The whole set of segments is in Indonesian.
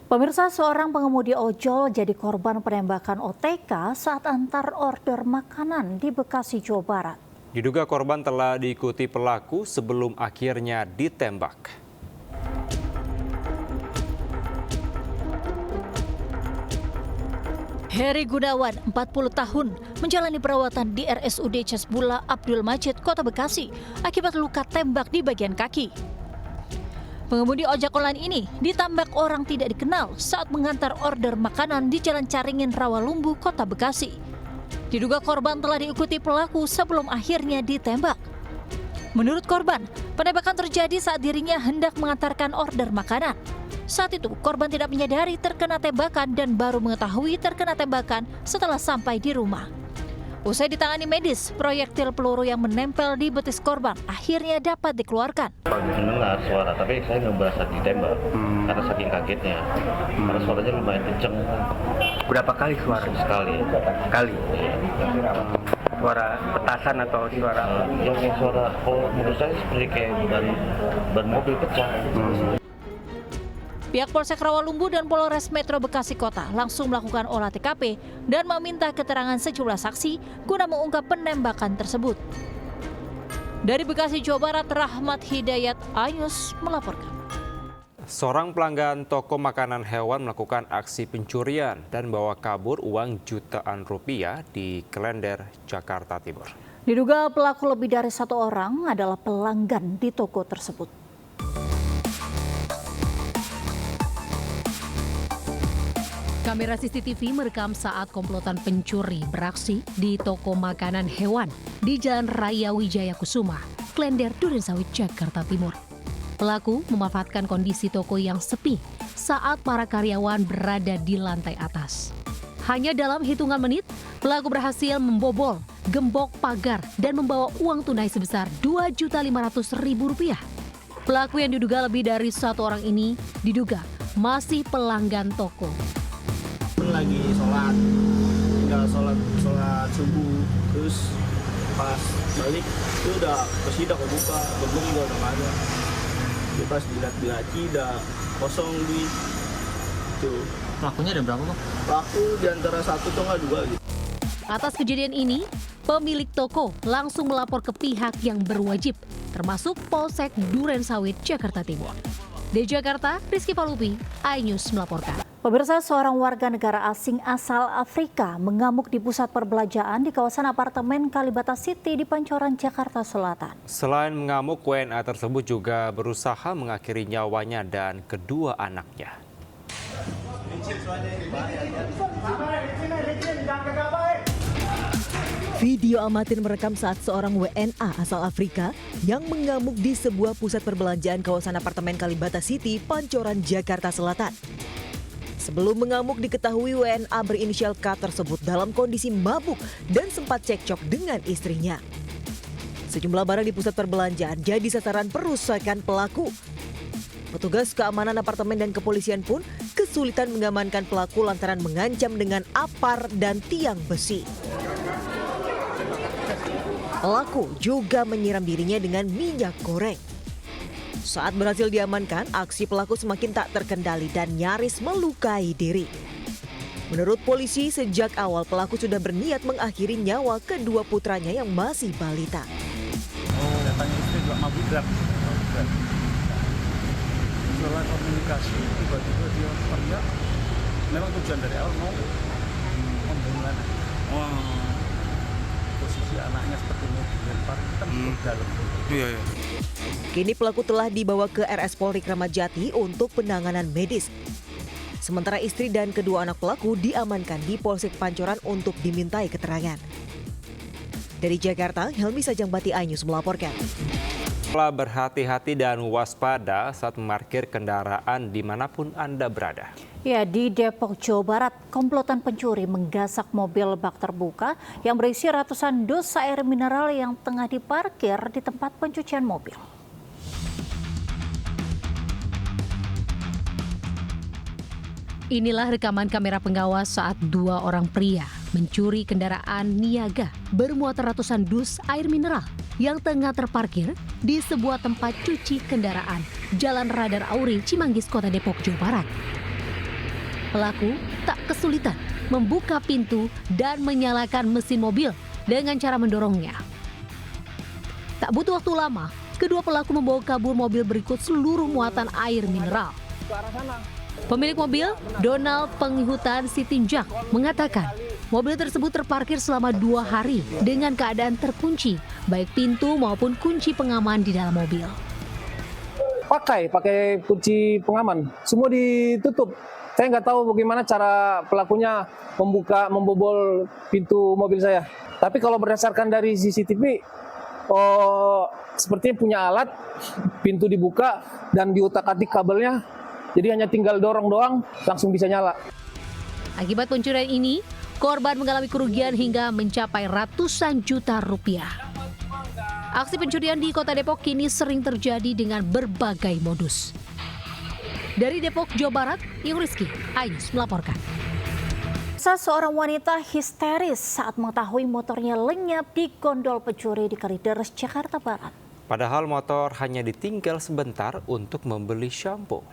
Pemirsa, seorang pengemudi ojol jadi korban penembakan OTK saat antar order makanan di Bekasi, Jawa Barat. Diduga korban telah diikuti pelaku sebelum akhirnya ditembak. Heri Gunawan, 40 tahun, menjalani perawatan di RSUD Casbula Abdul Majid, Kota Bekasi, akibat luka tembak di bagian kaki. Pengemudi ojek online ini ditambak orang tidak dikenal saat mengantar order makanan di Jalan Caringin, Rawalumbu, Kota Bekasi. Diduga korban telah diikuti pelaku sebelum akhirnya ditembak. Menurut korban, penembakan terjadi saat dirinya hendak mengantarkan order makanan. Saat itu, korban tidak menyadari terkena tembakan dan baru mengetahui terkena tembakan setelah sampai di rumah. Usai ditangani medis, proyektil peluru yang menempel di betis korban akhirnya dapat dikeluarkan. Mendengar suara, tapi saya nggak berasa ditembak karena saking kagetnya. Karena suaranya lumayan kenceng. Berapa kali suara? Sekali. Kali. Suara petasan atau suara? Yang suara, menurut saya seperti kayak ban mobil pecah. Pihak Polsek Rawalumbu dan Polres Metro Bekasi Kota langsung melakukan olah TKP dan meminta keterangan sejumlah saksi guna mengungkap penembakan tersebut. Dari Bekasi, Jawa Barat, Rahmat Hidayat Ayus melaporkan. Seorang pelanggan toko makanan hewan melakukan aksi pencurian dan bawa kabur uang jutaan rupiah di Klender, Jakarta Timur. Diduga pelaku lebih dari satu orang adalah pelanggan di toko tersebut. Kamera CCTV merekam saat komplotan pencuri beraksi di toko makanan hewan di Jalan Raya Wijaya Kusuma, Klender, Durensawit, Jakarta Timur. Pelaku memanfaatkan kondisi toko yang sepi saat para karyawan berada di lantai atas. Hanya dalam hitungan menit, pelaku berhasil membobol, gembok pagar dan membawa uang tunai sebesar Rp2.500.000. Pelaku yang diduga lebih dari satu orang ini diduga masih pelanggan toko. Lagi sholat, tinggal sholat subuh, terus pas balik itu udah udah kebuka, berbun juga udah nggak ada. Jadi pas dilihat di laci udah kosong duit. Tuh. Pelakunya ada berapa, Bang? Pelaku di antara 1 atau nggak 2 gitu. Atas kejadian ini, pemilik toko langsung melapor ke pihak yang berwajib, termasuk Polsek Durensawit, Jakarta Timur. Di Jakarta, Rizky Palupi, iNews melaporkan. Pemirsa, seorang warga negara asing asal Afrika mengamuk di pusat perbelanjaan di kawasan apartemen Kalibata City di Pancoran, Jakarta Selatan. Selain mengamuk, WNA tersebut juga berusaha mengakhiri nyawanya dan kedua anaknya. Video amatir merekam saat seorang WNA asal Afrika yang mengamuk di sebuah pusat perbelanjaan kawasan apartemen Kalibata City, Pancoran, Jakarta Selatan. Sebelum mengamuk diketahui WNA berinisial K tersebut dalam kondisi mabuk dan sempat cekcok dengan istrinya. Sejumlah barang di pusat perbelanjaan jadi sasaran perusakan pelaku. Petugas keamanan apartemen dan kepolisian pun kesulitan mengamankan pelaku lantaran mengancam dengan apar dan tiang besi. Pelaku juga menyiram dirinya dengan minyak goreng. Saat berhasil diamankan, aksi pelaku semakin tak terkendali dan nyaris melukai diri. Menurut polisi, sejak awal pelaku sudah berniat mengakhiri nyawa kedua putranya yang masih balita. Datangnya istri juga mabuk drag. Setelah komunikasi, tiba-tiba dia teriak. Memang tujuan dari awal mau membunuh anak. Posisi anaknya seperti mau dilempar, kita masuk dalam. Iya. Kini pelaku telah dibawa ke RS Polri Kramat Jati untuk penanganan medis. Sementara istri dan kedua anak pelaku diamankan di Polsek Pancoran untuk dimintai keterangan. Dari Jakarta, Helmi Sajangbati, iNews melaporkan. Telah berhati-hati dan waspada saat memarkir kendaraan dimanapun Anda berada. Ya, di Depok, Jawa Barat, komplotan pencuri menggasak mobil bak terbuka yang berisi ratusan dus air mineral yang tengah diparkir di tempat pencucian mobil. Inilah rekaman kamera pengawas saat dua orang pria mencuri kendaraan niaga bermuatan ratusan dus air mineral yang tengah terparkir di sebuah tempat cuci kendaraan Jalan Radar Auri, Cimanggis, Kota Depok, Jawa Barat. Pelaku tak kesulitan membuka pintu dan menyalakan mesin mobil dengan cara mendorongnya. Tak butuh waktu lama, kedua pelaku membawa kabur mobil berikut seluruh muatan air mineral. Pemilik mobil, Donald Penghutan Sitinjak, mengatakan mobil tersebut terparkir selama 2 hari dengan keadaan terkunci, baik pintu maupun kunci pengaman di dalam mobil. Pakai kunci pengaman, semua ditutup. Saya nggak tahu bagaimana cara pelakunya membobol pintu mobil saya. Tapi kalau berdasarkan dari CCTV, sepertinya punya alat, pintu dibuka dan diutak-atik kabelnya. Jadi hanya tinggal dorong doang, langsung bisa nyala. Akibat pencurian ini, korban mengalami kerugian hingga mencapai ratusan juta rupiah. Aksi pencurian di Kota Depok kini sering terjadi dengan berbagai modus. Dari Depok, Jawa Barat, Ibu Rizky, Ainus melaporkan. Seorang wanita histeris saat mengetahui motornya lenyap di gondol pencuri di Kalideres, Jakarta Barat. Padahal motor hanya ditinggal sebentar untuk membeli shampoo.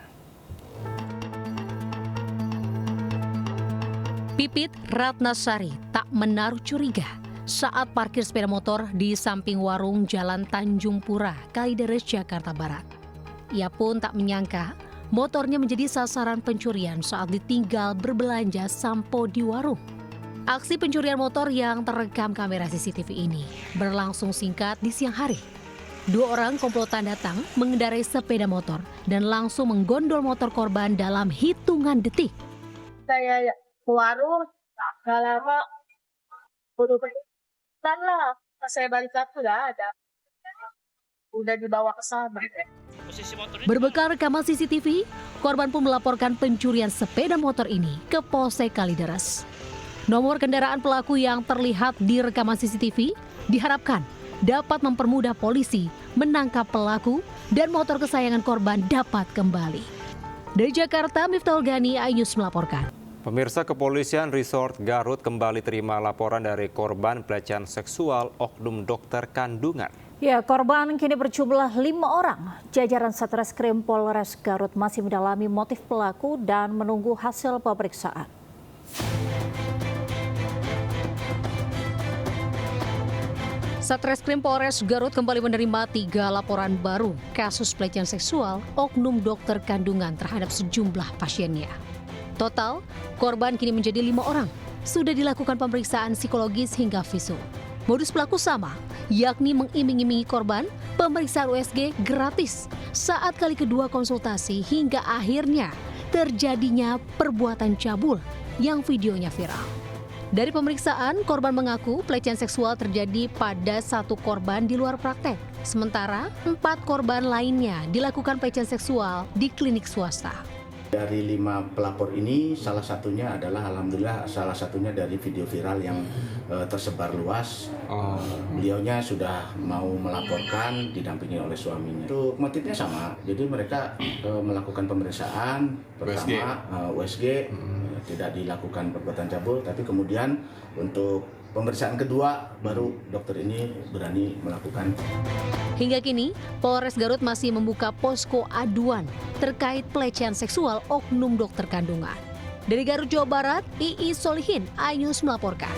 Pipit Ratnasari tak menaruh curiga saat parkir sepeda motor di samping warung Jalan Tanjung Pura, Kalideres, Jakarta Barat. Ia pun tak menyangka motornya menjadi sasaran pencurian saat ditinggal berbelanja sampo di warung. Aksi pencurian motor yang terekam kamera CCTV ini berlangsung singkat di siang hari. 2 orang komplotan datang mengendarai sepeda motor dan langsung menggondol motor korban dalam hitungan detik. Saya ke warung, gak lama, udah lah, pas saya balik udah ada. Udah dibawa ke sana. Berbekal rekaman CCTV, korban pun melaporkan pencurian sepeda motor ini ke Polsek Kalideres. Nomor kendaraan pelaku yang terlihat di rekaman CCTV diharapkan dapat mempermudah polisi menangkap pelaku dan motor kesayangan korban dapat kembali. Dari Jakarta, Miftahul Gani, Ainus melaporkan. Pemirsa, Kepolisian Resort Garut kembali terima laporan dari korban pelecehan seksual oknum dokter kandungan. Ya, korban kini berjumlah 5 orang. Jajaran Satreskrim Polres Garut masih mendalami motif pelaku dan menunggu hasil pemeriksaan. Satreskrim Polres Garut kembali menerima 3 laporan baru kasus pelecehan seksual oknum dokter kandungan terhadap sejumlah pasiennya. Total, korban kini menjadi 5 orang. Sudah dilakukan pemeriksaan psikologis hingga visum. Modus pelaku sama, yakni mengiming-imingi korban pemeriksaan USG gratis saat kali kedua konsultasi hingga akhirnya terjadinya perbuatan cabul yang videonya viral. Dari pemeriksaan, korban mengaku pelecehan seksual terjadi pada 1 korban di luar praktek. Sementara 4 korban lainnya dilakukan pelecehan seksual di klinik swasta. Dari 5 pelapor ini, salah satunya adalah alhamdulillah salah satunya dari video viral yang tersebar luas. Beliaunya sudah mau melaporkan didampingi oleh suaminya. Untuk motifnya sama, jadi mereka melakukan pemeriksaan pertama USG, tidak dilakukan perbuatan cabul, tapi kemudian untuk pemeriksaan kedua baru dokter ini berani melakukan. Hingga kini, Polres Garut masih membuka posko aduan terkait pelecehan seksual oknum dokter kandungan. Dari Garut, Jawa Barat, Ii Solihin, Ainus melaporkan.